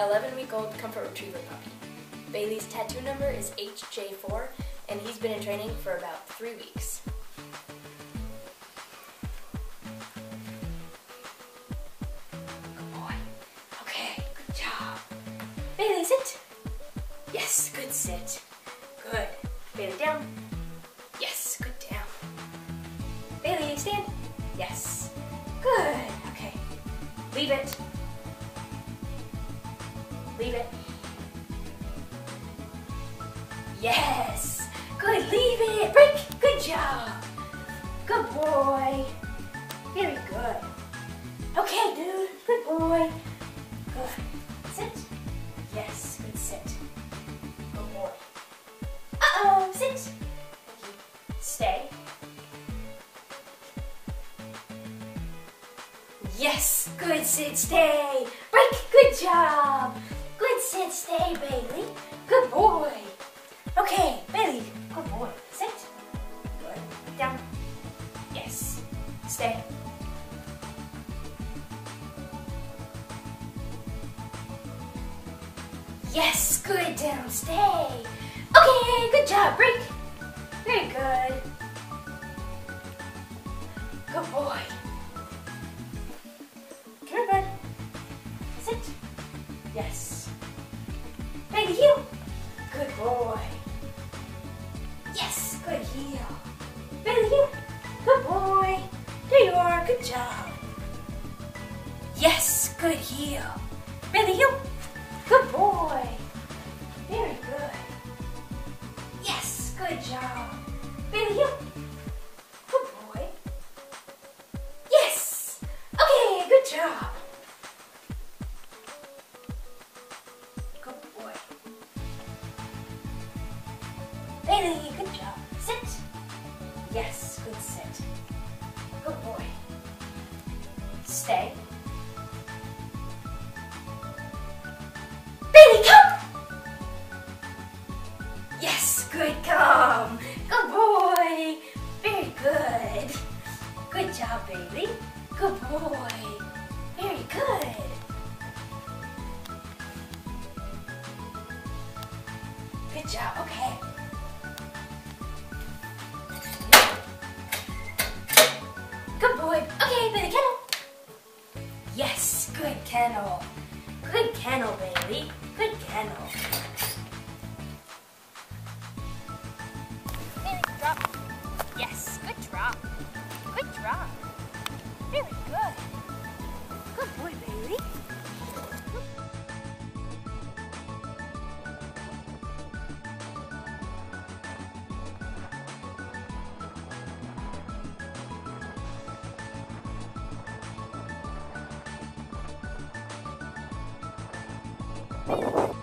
11-week-old Comfort Retriever puppy. Bailey's tattoo number is HJ4, and he's been in training for about 3 weeks. Good boy. Okay, good job. Bailey, sit. Yes, good sit. Good. Bailey, down. Yes, good down. Bailey, stand. Yes. Good. Okay. Leave it. Leave it. Yes. Good. Leave it. Break. Good job. Good boy. Very good. Okay, dude. Good boy. Good. Sit. Yes. Good sit. Good boy. Uh-oh. Sit. Stay. Yes. Good sit. Stay. Break. Good job. Good sit. Stay, Bailey. Good boy. Okay, Bailey. Good boy. Sit. Good. Down. Yes. Stay. Yes. Good. Down. Stay. Okay. Good job. Break. Very good. Good boy. Come here, bud. Sit. Yes. Baby, heel. Good boy. Yes, good heel. Baby, heel. Good boy. There you are. Good job. Yes, good heel. Baby, heel. Good boy. Very good. Yes, good job. Baby, heel. Good boy. Yes. Okay, good job. Good boy. Bailey, good job. Sit. Yes, good sit. Good boy. Stay. Bailey, come! Yes, good, come. Good boy. Very good. Good job, Bailey. Good boy. Very good. Good job. Okay. Good boy. Okay, Bailey, kennel. Yes, good kennel. Good kennel, Bailey. Good kennel. Bailey, drop. Yes, good drop. Good drop. Very good. Good boy, Bailey. Bailey.